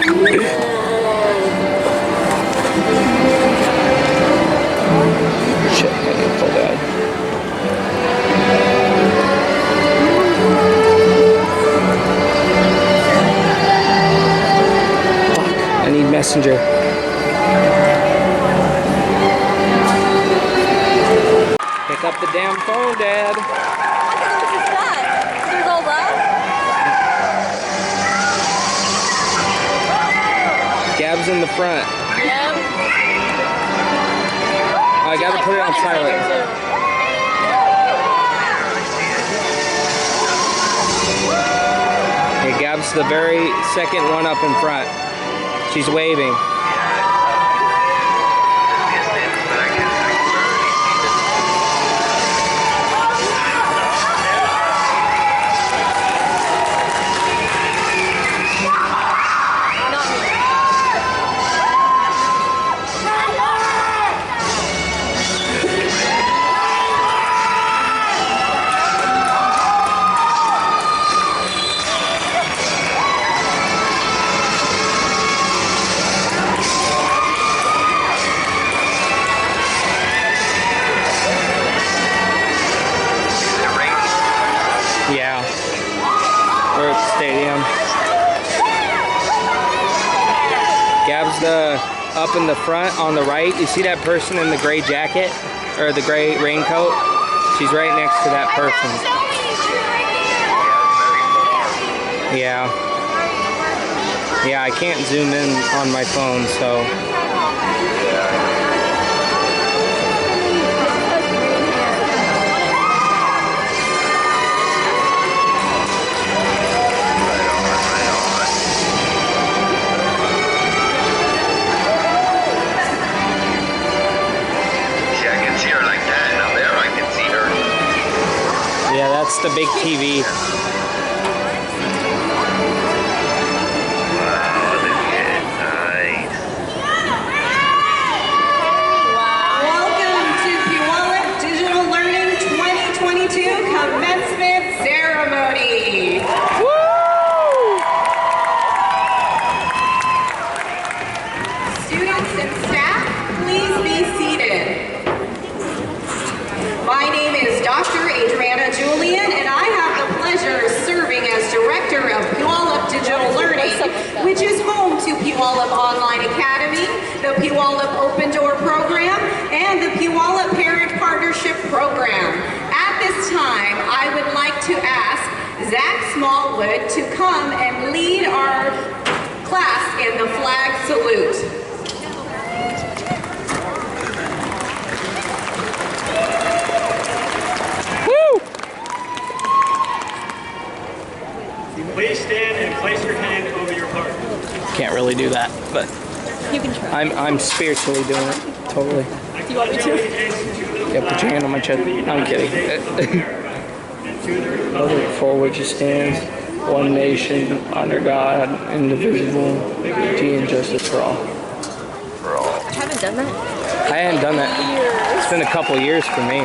Shit, I need to pull that. Fuck, I need Messenger. Pick up the damn phone, Dad. What is that? There's all that? Gab's in the front. Yep. I gotta put it on silent. Okay, Gab's the very second one up in front. She's waving. Yeah, we're at the stadium. Gab's up in the front on the right. You see that person in the gray jacket or the gray raincoat? She's right next to that person. Yeah. Yeah, I can't zoom in on my phone, so. Yeah, that's the big TV. Welcome to Puyallup Digital Learning 2022 Commencement Ceremony. Students and staff, please be seated. My name is Dr. Adriana Julian, and I have the pleasure of serving as Director of Puyallup Digital Learning, which is home to Puyallup Online Academy, the Puyallup Open Door Program, and the Puyallup Parent Partnership Program. At this time, I would like to ask Zach Smallwood to come and lead our class in the flag salute. Please stand and place your hand over your heart. Can't really do that, but You can try. I'm spiritually doing it. Totally. Do you want me to? Yeah, put your hand on my chest. No, I'm kidding. Look forward to stands. One nation, under God, indivisible, liberty and justice for all. I haven't done that. I hadn't done that. It's been a couple years for me.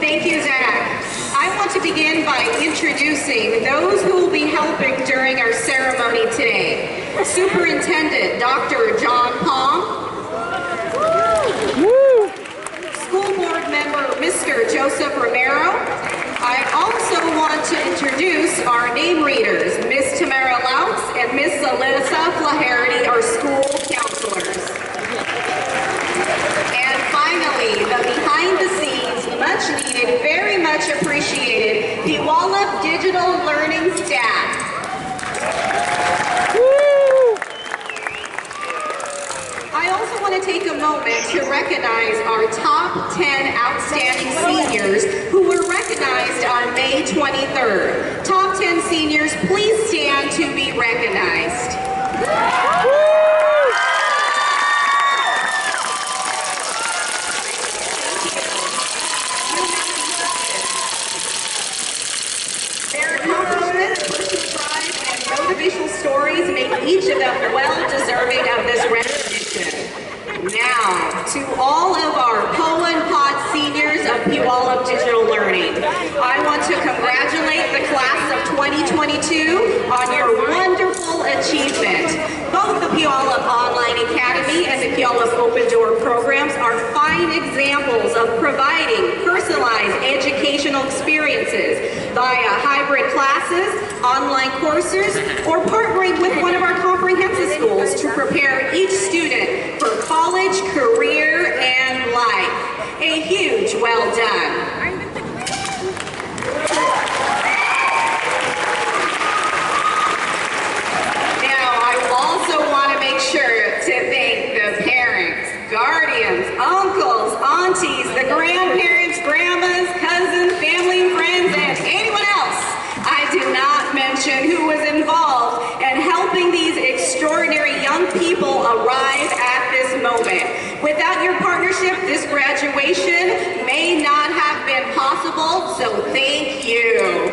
Thank you, Zach. I want to begin by introducing those who will be helping during our ceremony today. Superintendent Dr. John Palm. Woo! School board member Mr. Joseph Romero. I also want to introduce our name readers, Miss Tamara Louts and Miss Alyssa Flaherty, our school counselors. And finally, the behind the scenes, much needed, very much appreciated, Puyallup Digital Learning staff. Woo! I also want to take a moment to recognize our top 10 outstanding seniors who were recognized on May 23rd. Top 10 seniors, please stand to be recognized. Their accomplishments, personal pride, and motivational stories make each of them well deserving of this recognition. Now, to all of our POA and POD seniors of Puyallup Digital Learning, I want to congratulate the class of 2022 on your wonderful achievement. Both the Puyallup Online Academy and the Puyallup Open Door programs are fine examples of providing personalized educational experiences via hybrid classes, online courses, or partnering with one of our comprehensive schools to prepare each student for college, career, and life. A huge well done. Guardians, uncles, aunties, the grandparents, grandmas, cousins, family, friends, and anyone else I did not mention who was involved in helping these extraordinary young people arrive at this moment. Without your partnership, this graduation may not have been possible, so thank you.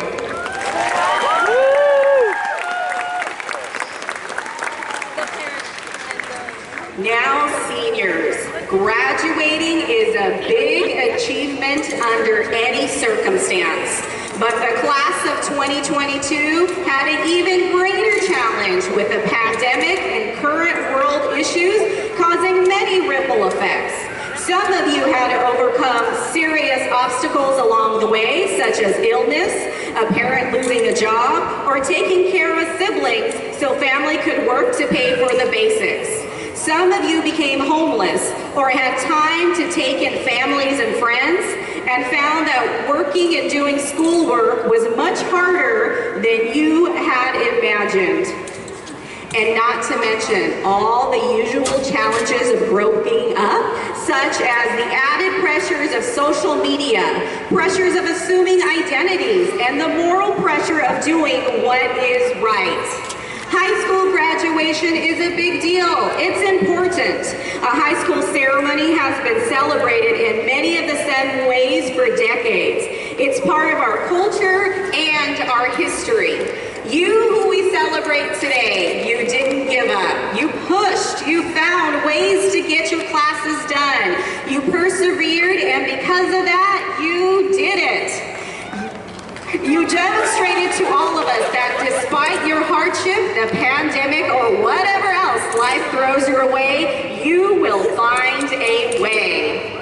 Now, seniors, graduating is a big achievement under any circumstance. But the class of 2022 had an even greater challenge with the pandemic and current world issues causing many ripple effects. Some of you had to overcome serious obstacles along the way, such as illness, a parent losing a job, or taking care of siblings so family could work to pay for the basics. Some of you became homeless or had time to take in families and friends and found that working and doing schoolwork was much harder than you had imagined. And not to mention all the usual challenges of growing up, such as the added pressures of social media, pressures of assuming identities, and the moral pressure of doing what is right. High school graduation is a big deal. It's important. A high school ceremony has been celebrated in many of the same ways for decades. It's part of our culture and our history. You who we celebrate today, you didn't give up. You pushed. You found ways to get your classes done. You persevered, and because of that, you did it. You demonstrated to all of us that despite your hardship, the pandemic, or whatever else life throws your way, you will find a way.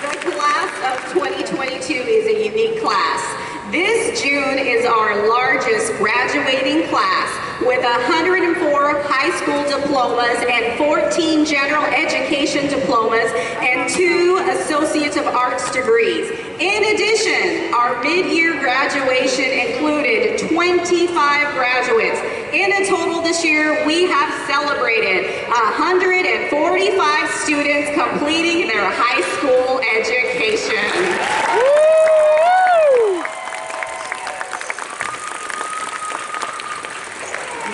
The class of 2022 is a unique class. This June is our largest graduating class with 104 high school diplomas and 14 general education diplomas and 2 Associate of Arts degrees. In addition, our mid-year graduation included 25 graduates. In a total this year, we have celebrated 145 students completing their high school education.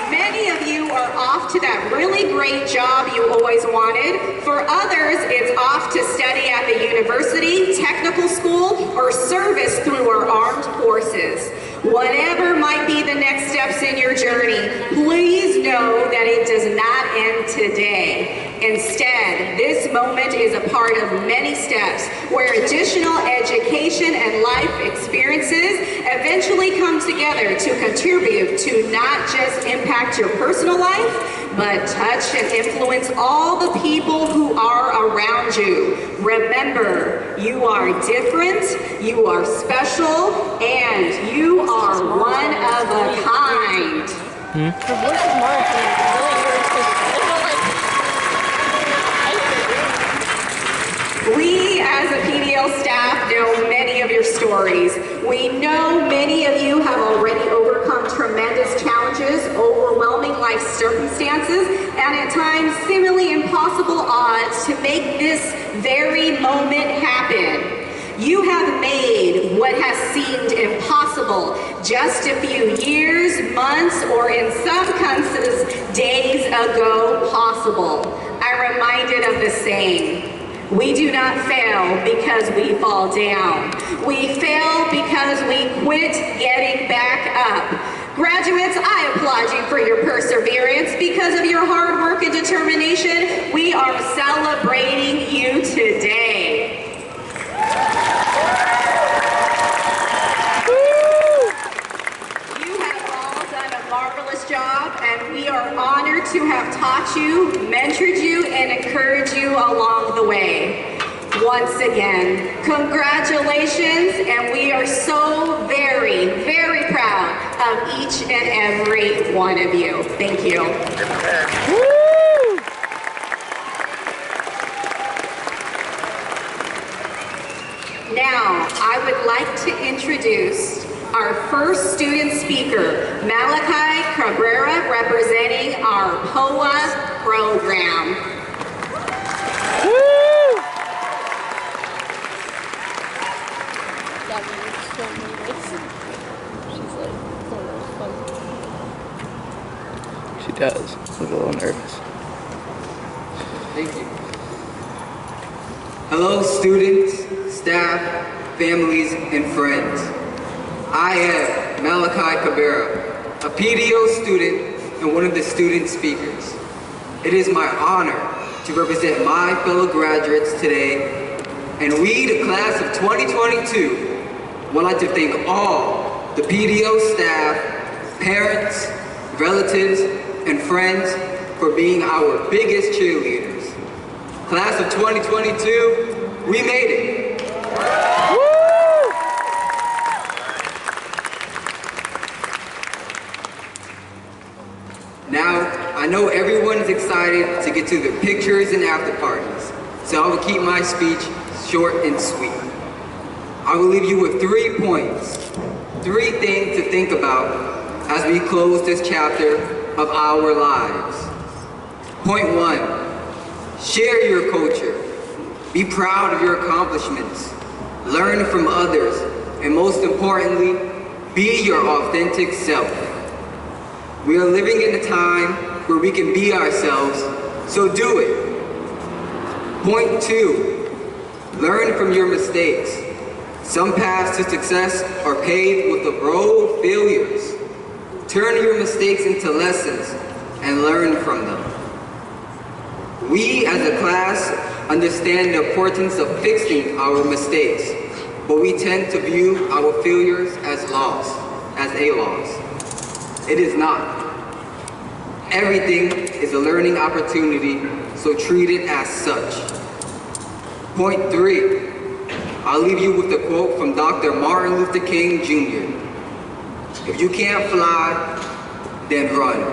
Many of you are off to that really great job you always wanted. For others, it's off to study at the university, technical school, or service through our armed forces. Whatever might be the next steps in your journey, please know that it does not end today. Instead, this moment is a part of many steps where additional education and life experiences eventually come together to contribute to not just impact your personal life, but touch and influence all the people who are around you. Remember, you are different, you are special, and you are one of a kind. Her voice is more really We, as a PDL staff, know many of your stories. We know many of you have already overcome tremendous challenges, overwhelming life circumstances, and at times seemingly impossible odds to make this very moment happen. You have made what has seemed impossible just a few years, months, or in some cases, days ago possible. I'm reminded of the saying, we do not fail because we fall down. We fail because we quit getting back up. Graduates, I applaud you for your perseverance. Because of your hard work and determination, we are celebrating you today. to have taught you, mentored you, and encouraged you along the way. Once again, congratulations, and we are so very, very proud of each and every one of you. Thank you. Now, I would like to introduce our first student speaker, Malachi Cabrera, representing our POA program. She does. She's a little nervous. Thank you. Hello, students, staff, families, and friends. I am Malachi Cabrera, a PDO student and one of the student speakers. It is my honor to represent my fellow graduates today and we, the class of 2022, would like to thank all the PDO staff, parents, relatives, and friends for being our biggest cheerleaders. Class of 2022, we made it. Now, I know everyone's excited to get to the pictures and after parties, so I will keep my speech short and sweet. I will leave you with 3 points, 3 things to think about as we close this chapter of our lives. Point 1, share your culture. Be proud of your accomplishments. Learn from others, and most importantly, be your authentic self. We are living in a time where we can be ourselves, so do it. Point 2, learn from your mistakes. Some paths to success are paved with the road of failures. Turn your mistakes into lessons and learn from them. We as a class understand the importance of fixing our mistakes, but we tend to view our failures as a loss. It is not. Everything is a learning opportunity, so treat it as such. Point 3, I'll leave you with a quote from Dr. Martin Luther King Jr. If you can't fly, then run.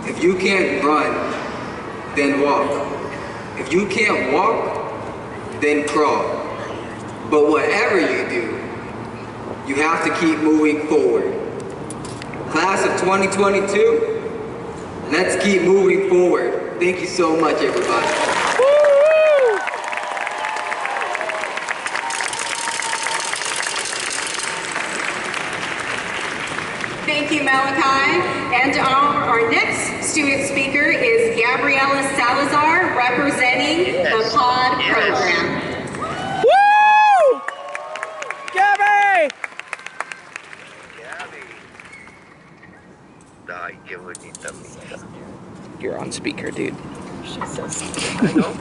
If you can't run, then walk. If you can't walk, then crawl. But whatever you do, you have to keep moving forward. Class of 2022, let's keep moving forward. Thank you so much, everybody. Thank you, Malachi. And our next student speaker is Gabriella Salazar, representing the POD program. Woo! Gabby! You're on speaker, dude. I know.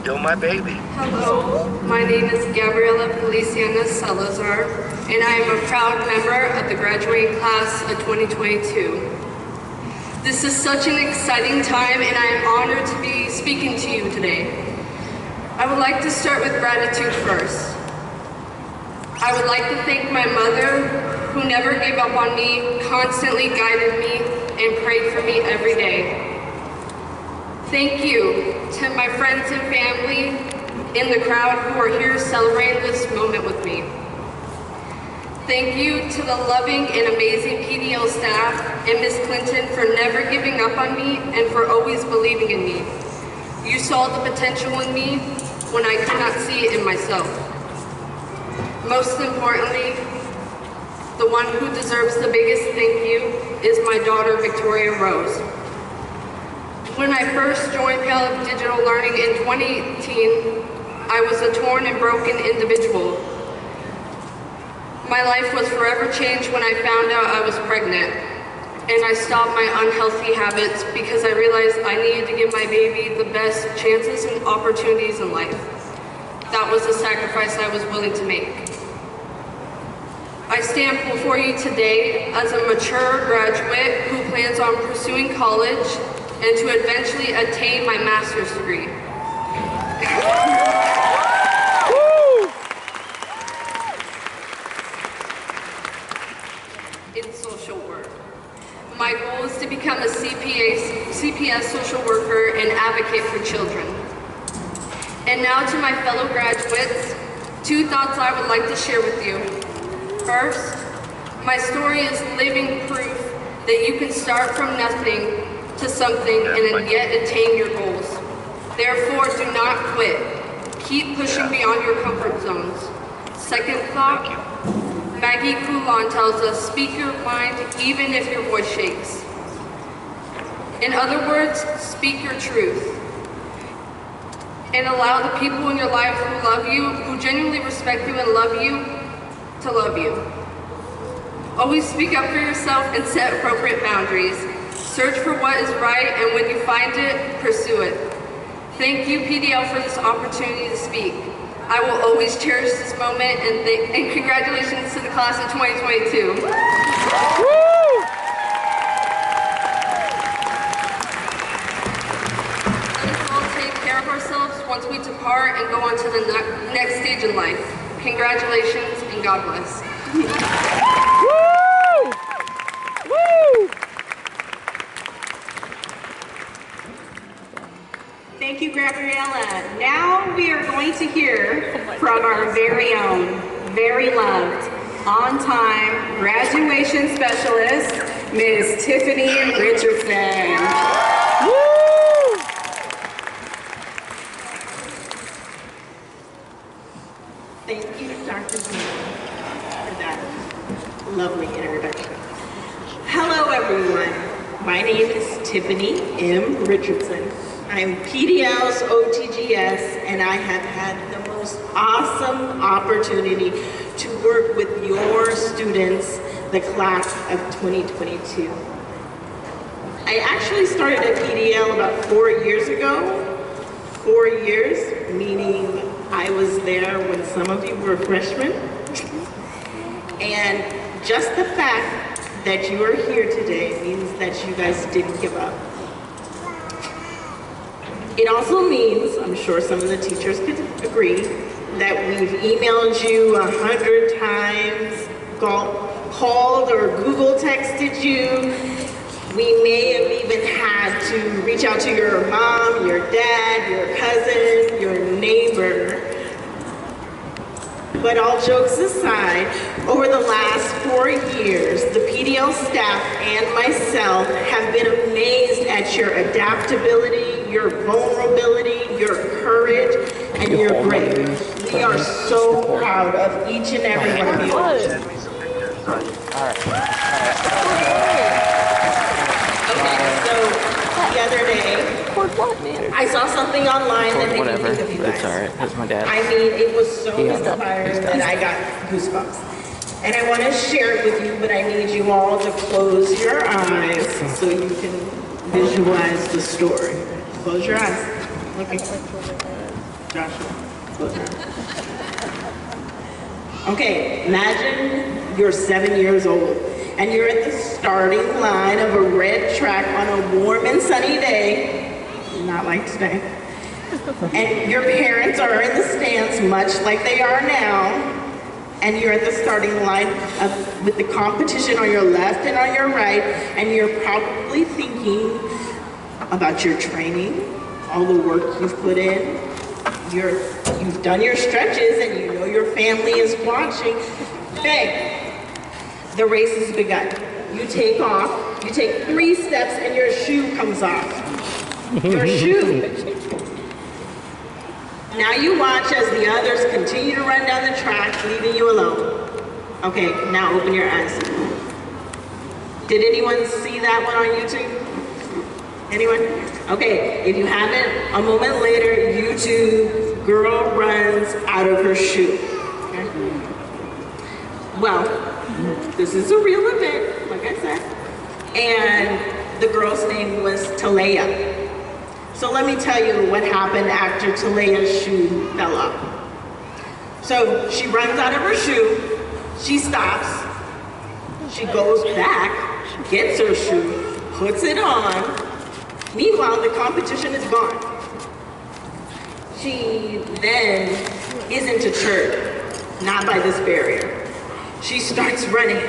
Still my baby. Hello, my name is Gabriella Feliciana Salazar, and I am a proud member of the graduating class of 2022. This is such an exciting time, and I am honored to be speaking to you today. I would like to start with gratitude first. I would like to thank my mother, who never gave up on me, constantly guided me, and prayed for me every day. Thank you to my friends and family in the crowd who are here celebrating this moment with me. Thank you to the loving and amazing PDL staff and Ms. Clinton for never giving up on me and for always believing in me. You saw the potential in me when I could not see it in myself. Most importantly, the one who deserves the biggest thank you is my daughter, Victoria Rose. When I first joined Puyallup Digital Learning in 2018, I was a torn and broken individual. My life was forever changed when I found out I was pregnant, and I stopped my unhealthy habits because I realized I needed to give my baby the best chances and opportunities in life. That was a sacrifice I was willing to make. I stand before you today as a mature graduate who plans on pursuing college and to eventually attain my master's degree. In social work. My goal is to become a CPS social worker and advocate for children. And now to my fellow graduates, 2 thoughts I would like to share with you. First, my story is living proof that you can start from nothing to something and yet attain your goals. Therefore, do not quit. Keep pushing beyond your comfort zones. Second thought, Maggie Coulon tells us, speak your mind even if your voice shakes. In other words, speak your truth. And allow the people in your life who love you, who genuinely respect you and love you, to love you. Always speak up for yourself and set appropriate boundaries. Search for what is right, and when you find it, pursue it. Thank you, PDL, for this opportunity to speak. I will always cherish this moment, and congratulations to the class of 2022. Let's all take care of ourselves once we depart and go on to the next stage in life. Congratulations and God bless. Thank you, Gabriella. Now we are going to hear from our very own, very loved, on-time graduation specialist, Ms. Tiffany Richardson. Thank you, Dr. Smith, for that lovely introduction. Hello, everyone. My name is Tiffany M. Richardson. I'm PDL's OTGS, and I have had the most awesome opportunity to work with your students, the class of 2022. I actually started at PDL about 4 years ago. 4 years, meaning I was there when some of you were freshmen. And just the fact that you are here today means that you guys didn't give up. It also means, I'm sure some of the teachers could agree, that we've emailed you 100 times, called or Google texted you. We may have even had to reach out to your mom, your dad, your cousin, your neighbor. But all jokes aside, over the last 4 years, the PDL staff and myself have been amazed at your adaptability, your vulnerability, your courage, and your bravery. We are so proud of each and every one of you. Okay, so the other day, I saw something online that made me think of you guys. It's alright, that's my dad. I mean, it was so inspiring that I got goosebumps. And I want to share it with you, but I need you all to close your eyes so you can visualize the story. Close your eyes. Okay. Joshua, close your eyes. Okay, imagine you're 7 years old and you're at the starting line of a red track on a warm and sunny day, not like today. And your parents are in the stands much like they are now, and you're at the starting line with the competition on your left and on your right, and you're probably thinking about your training, all the work you've put in. You've done your stretches and you know your family is watching. Hey, the race has begun. You take off, you take 3 steps and your shoe comes off. Your shoe. Now you watch as the others continue to run down the track, leaving you alone. Okay, now open your eyes. Did anyone see that one on YouTube? Anyone? Okay, if you haven't, a moment later, YouTube girl runs out of her shoe. Okay? Well, this is a real event, like I said. And the girl's name was Talea. So let me tell you what happened after Talea's shoe fell off. So she runs out of her shoe, she stops, She goes back, gets her shoe, puts it on. Meanwhile, the competition is gone. She then isn't deterred, not by this barrier. She starts running.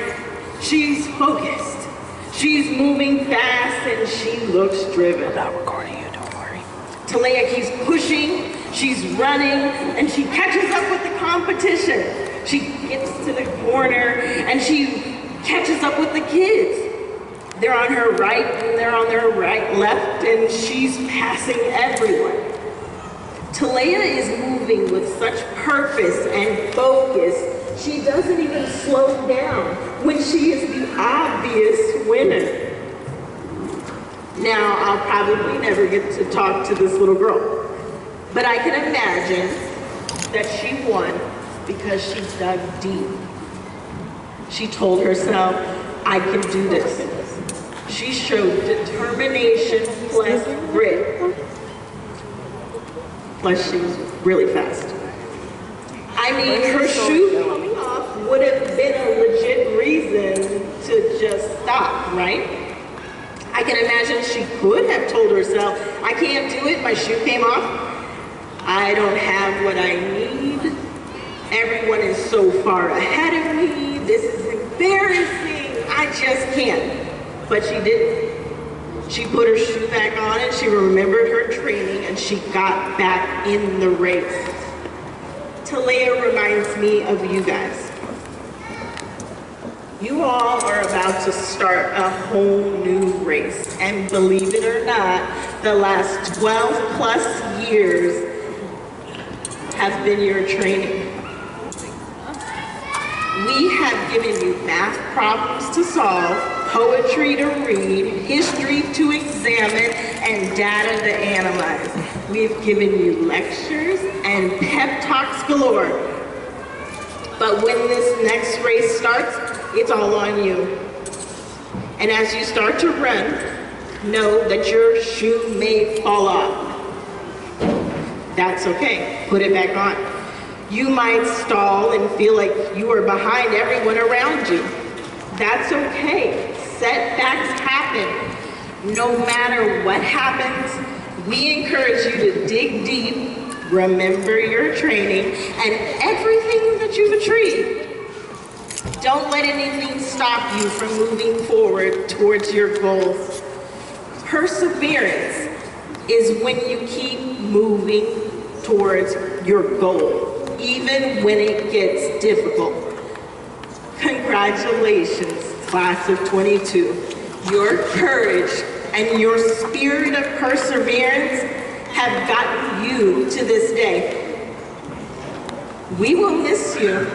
She's focused. She's moving fast and she looks driven. I'm not recording you, don't worry. Talea keeps pushing, she's running, and she catches up with the competition. She gets to the corner and she catches up with the kids. They're on her right and they're on their left, and she's passing everyone. Talea is moving with such purpose and focus, she doesn't even slow down when she is the obvious winner. Now, I'll probably never get to talk to this little girl, but I can imagine that she won because she dug deep. She told herself, I can do this. She showed determination plus grit. Plus, she was really fast. I mean, her shoe coming off would have been a legit reason to just stop, right? I can imagine she could have told herself, I can't do it, my shoe came off. I don't have what I need. Everyone is so far ahead of me. This is embarrassing. I just can't. But she didn't. She put her shoe back on and she remembered her training and she got back in the race. Talea reminds me of you guys. You all are about to start a whole new race. And believe it or not, the last 12 plus years have been your training. We have given you math problems to solve, poetry to read, history to examine, and data to analyze. We've given you lectures and pep talks galore. But when this next race starts, it's all on you. And as you start to run, know that your shoe may fall off. That's okay, put it back on. You might stall and feel like you are behind everyone around you. That's okay. Setbacks happen. No matter what happens, we encourage you to dig deep, remember your training, and everything that you've achieved. Don't let anything stop you from moving forward towards your goals. Perseverance is when you keep moving towards your goal, even when it gets difficult. Congratulations, class of 22. Your courage and your spirit of perseverance have gotten you to this day. We will miss you,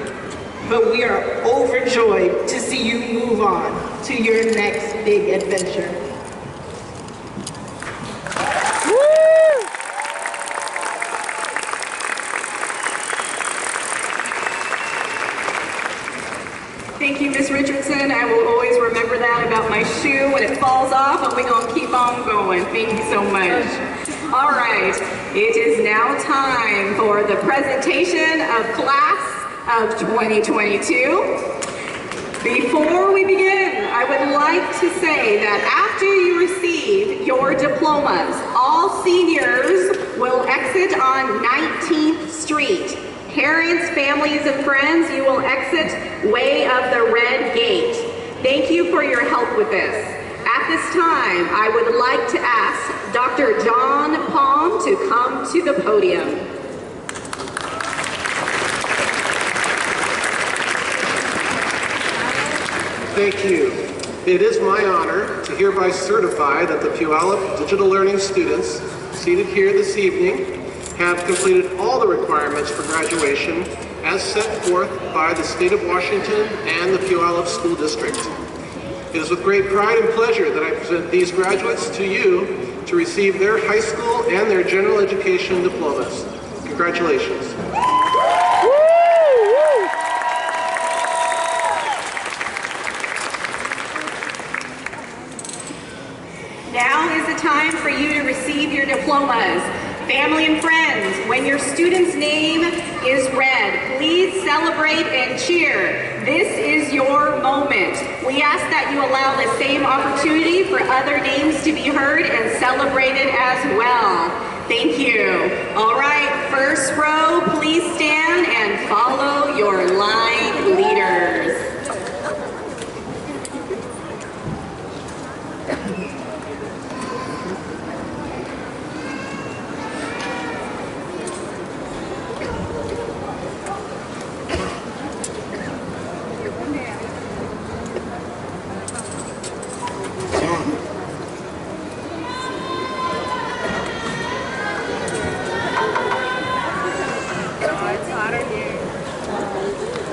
but we are overjoyed to see you move on to your next big adventure. Thank you, Ms. Richardson. I will always remember that about my shoe when it falls off, and we're going to keep on going. Thank you so much. All right, it is now time for the presentation of class of 2022. Before we begin, I would like to say that after you receive your diplomas, all seniors will exit on 19th Street. Parents, families, and friends, you will exit way of the red gate. Thank you for your help with this. At this time, I would like to ask Dr. John Palm to come to the podium. Thank you. It is my honor to hereby certify that the Puyallup Digital Learning students seated here this evening have completed all the requirements for graduation as set forth by the State of Washington and the Puyallup School District. It is with great pride and pleasure that I present these graduates to you to receive their high school and their general education diplomas. Congratulations. Now is the time for you to receive your diplomas. Family and friends, when your student's name is read, please celebrate and cheer. This is your your moment. We ask that you allow the same opportunity for other names to be heard and celebrated as well. Thank you. All right, first row, please stand and follow your line leaders.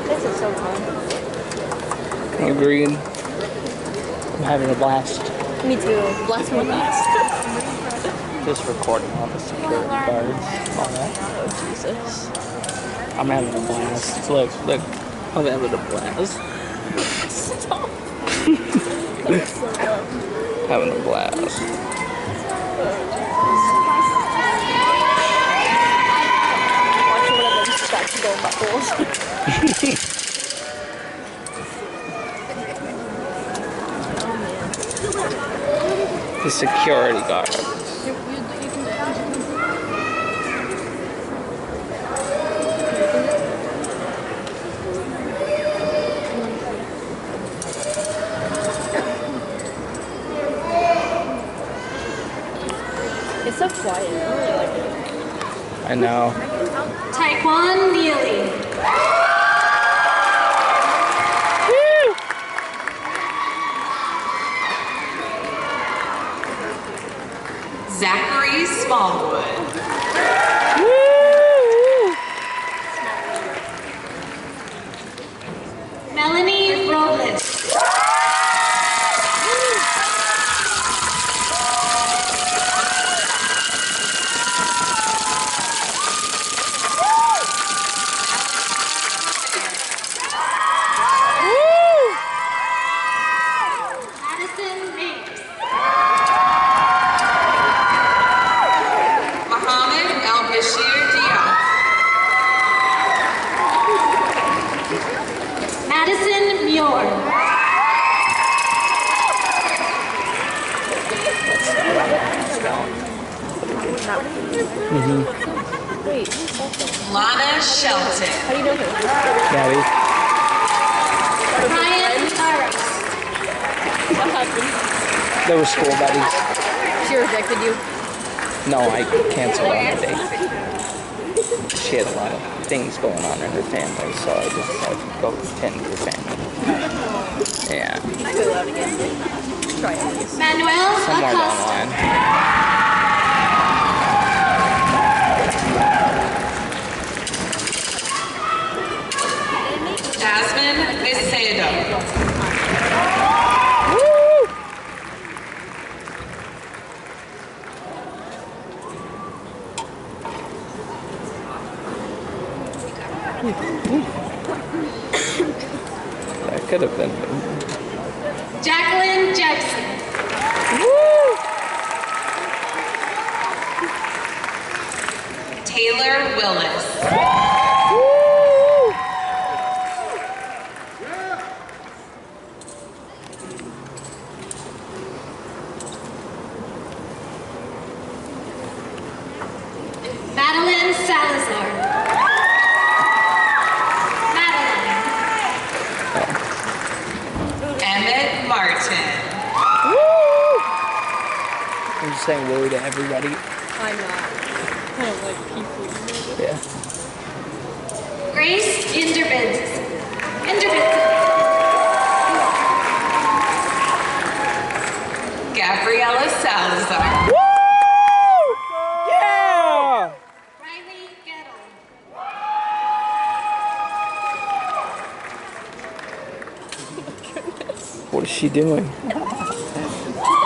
This is so fun. Agreed. I'm having a blast. Me too. Blast more blast. Just recording all the security guards. All that. Oh, Jesus. I'm having a blast. Look. I'm having a blast. Stop. Having a blast. Watching one of them scratch their buckles. The security guard. It's so quiet. I really like it. I know. Taekwon Neely. Zachary Smallwood. Melanie Robles. Madison Mapes. Mohammed El Bashir Diaz. Madison Muir. Wait, who's that? Lana Shelton. How do you know her? Gabby. Ryan Harris. What happened? They were school buddies. She rejected you? No, I canceled on the date. She had a lot of things going on in her family, so I just had to go tend to her family. Yeah, Go out again. Try it, please. Manuel somewhere down the Acosta. line. Jasmine Vicedo. That could have been. Jacqueline Jepson. Taylor Willis. Madeline Salazar. Madeline. Emmett Martin. I'm just saying woo to everybody. I'm not. I don't like people. Yeah. Grace Inderbitt. Gabriella Salazar. Yeah! Riley Gettle. What is she doing?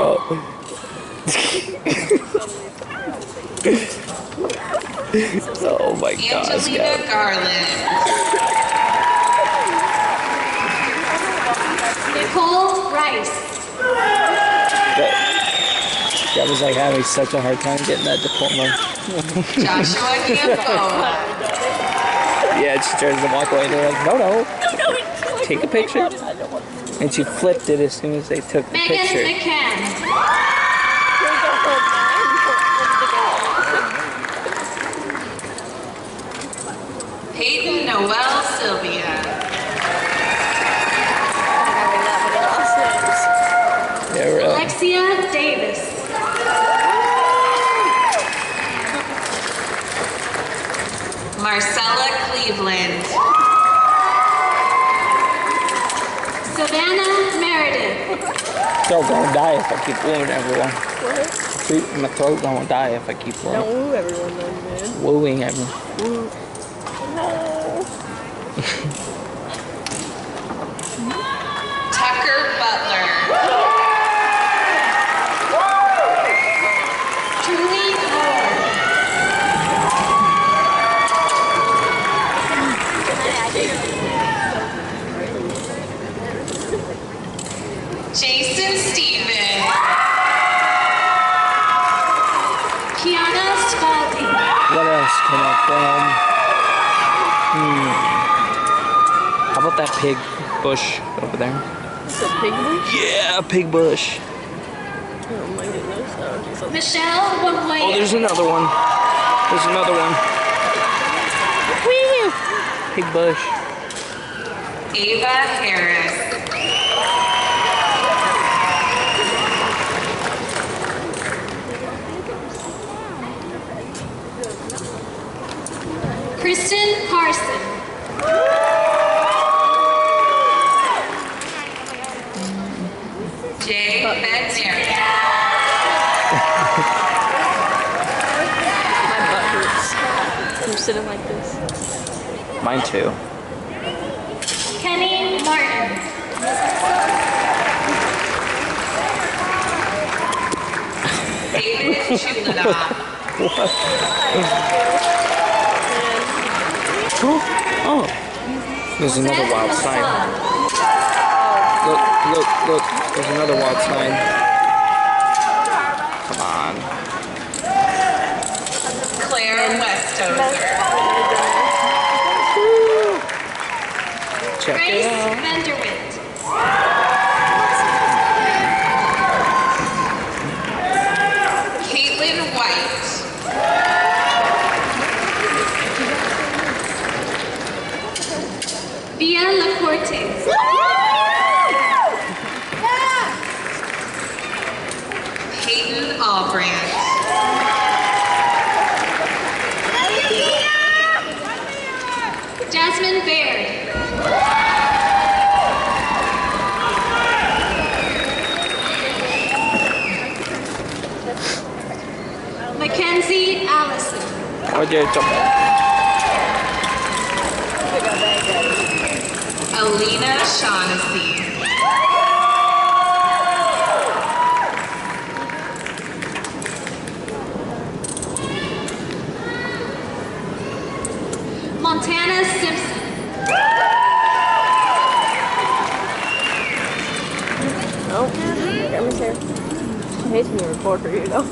Oh. Oh my gosh, Angelina Gabby. Garland. Nicole Rice. That was like having such a hard time getting that diploma. Joshua Gamboa. Yeah, she turns to walk away and they're like, no. take a picture? And she flipped it as soon as they took the Megan picture. McCann. Peyton Noel Sylvia. Yeah, really. Alexia Davis. Marcella Cleveland. Savannah Meredith. Throat gonna die if I keep wooing everyone. My throat gonna die if I keep wooing. Don't woo everyone then, man. Wooing everyone. Woo. No. Tucker Butler. Julie Moore. Jason Stevens. Kiana Spalding. What else can I film? How about that pig bush over there? It's a pig bush? Yeah, pig bush. Oh my goodness. Oh, Michelle Wamoya. Oh, there's another one. There's another one. Whee! Pig bush. Ava Harris. Kristen Carson. Jay Bednar. my butt hurts. I'm sitting like this. Mine too. Kenny Martin. David Chulada. Oh, there's another wild sign. Look, look, look. There's another wild sign. Come on. Claire Westover. Check it Grace out. Vanderwitt. Caitlin White. Via Lacorte. Peyton Albrandt. Jasmine Baird. Mackenzie Allison. Oh, yeah, jump. Alina Shaughnessy. Montana Simpson. Oh, got me here. She hates me, reporter, you know.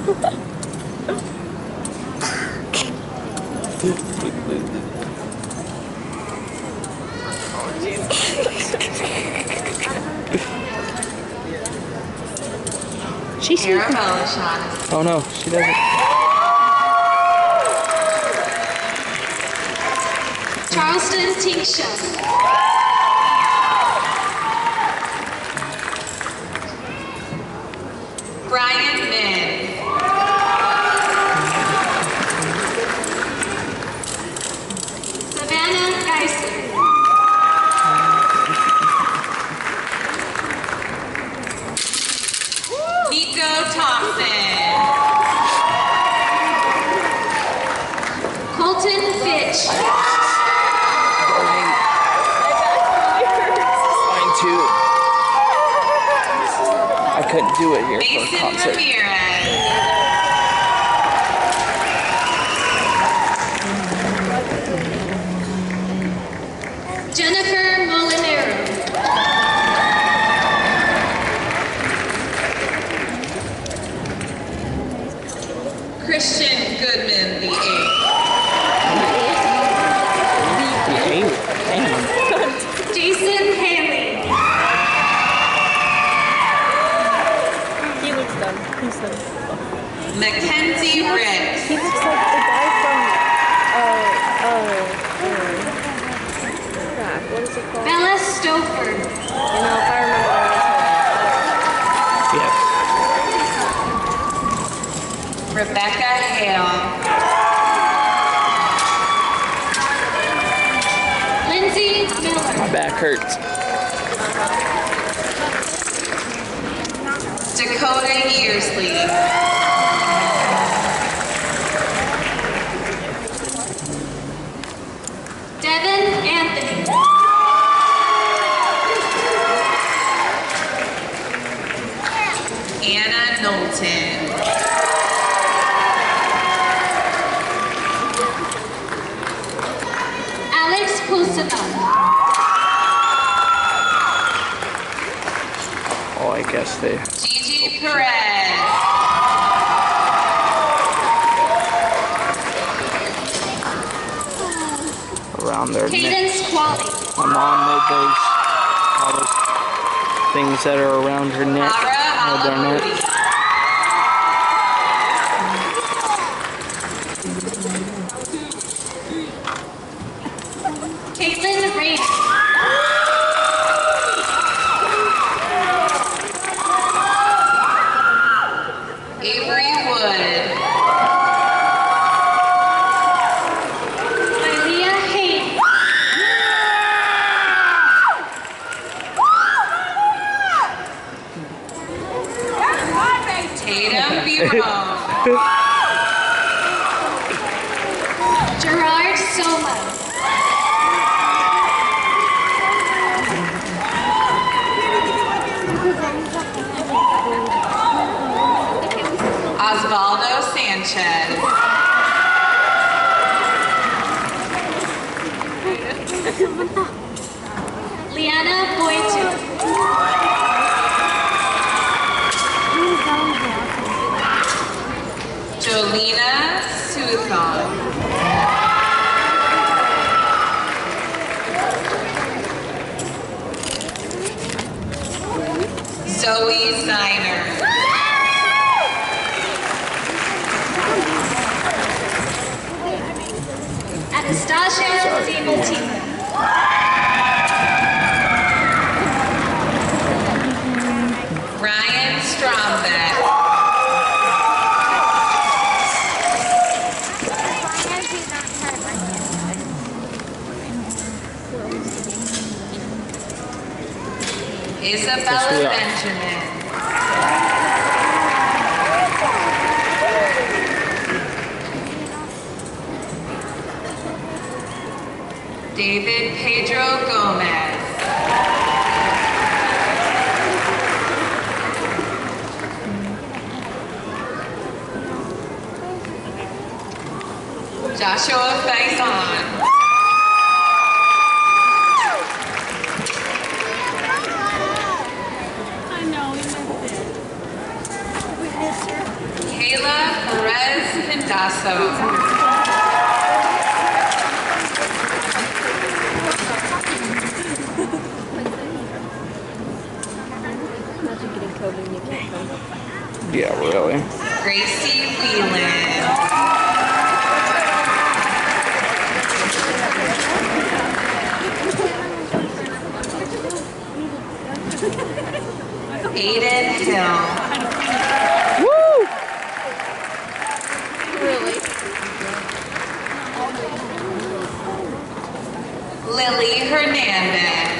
She's Arabella Shaughnessy. Oh no, she doesn't. Charleston Tinksha. Brian Min. Savannah Geisler. Nico Thompson. Colton Fitch. Mine too. I couldn't do it here for a Mason concert. Ramirez. Jennifer Molinero. Christian Goodman, the 8th. Jason Hamlin. Rebecca Hale. Lindsay Miller. My back hurts. Dakota Yearsley. Devin Anthony. Anna Knowlton. Alex Kusana. Oh, I guess they. Gigi Perez. Around their neck. Cadence Qualley. My mom made those, all those things that are around her neck. Lara Hold their neck. Alamoudi. Caitlin Race. Avery Wood. Ilea Hayes. Tatum Bureau. Gerard Soma. Osvaldo Sanchez. Liana Boytu. Jolina Suthon. Zoe Steiner. Anastasia Demotin. Ryan Strombeck. Isabella Benjamin. David Pedro Gomez. Joshua Faison. Kayla Perez Pindasso. Yeah, really. Gracie Whelan. Aiden Hill. Woo! Really? Lily Hernandez.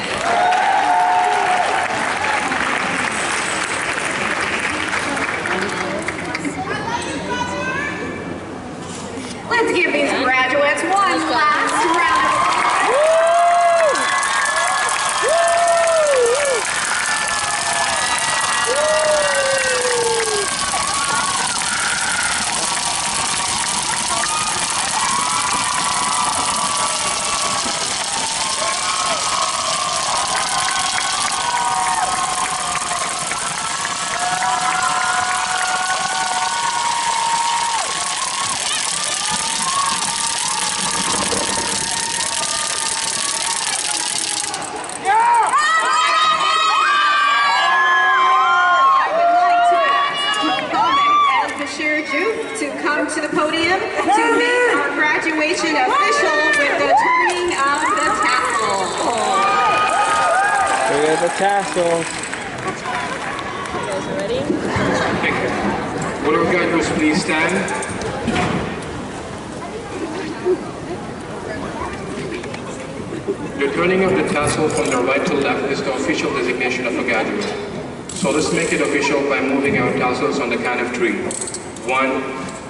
Let's give these graduates one last round of to come to the podium to make our graduation official with the turning of the tassel. Look at the tassels. You guys ready? Will our graduates please stand? The turning of the tassel from the right to left is the official designation of a graduate. So let's make it official by moving our tassels on the count of 3. 1,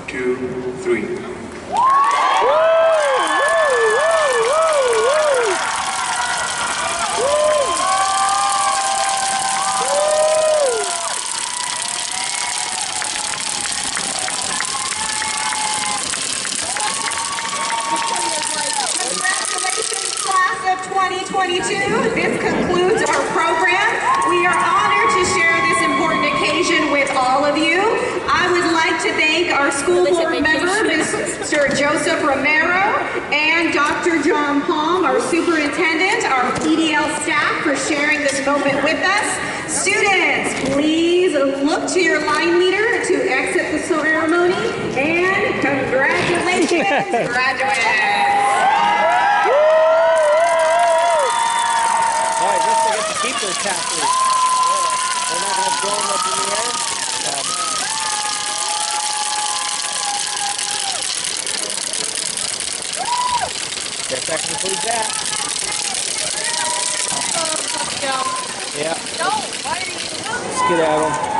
2, 3. Congratulations, class of 2022. This concludes our program. We are honored to share this important occasion with all of you. I would like to thank our school board member, Mr. Joseph Romero, and Dr. John Palm, our superintendent, our PDL staff, for sharing this moment with us. Students, please look to your line leader to exit the ceremony, and congratulations, graduates. All right, don't forget to keep those tassels. They're not going to throw them up in the air. Guess that concludes that. Yeah. No, why are you? Skedaddle.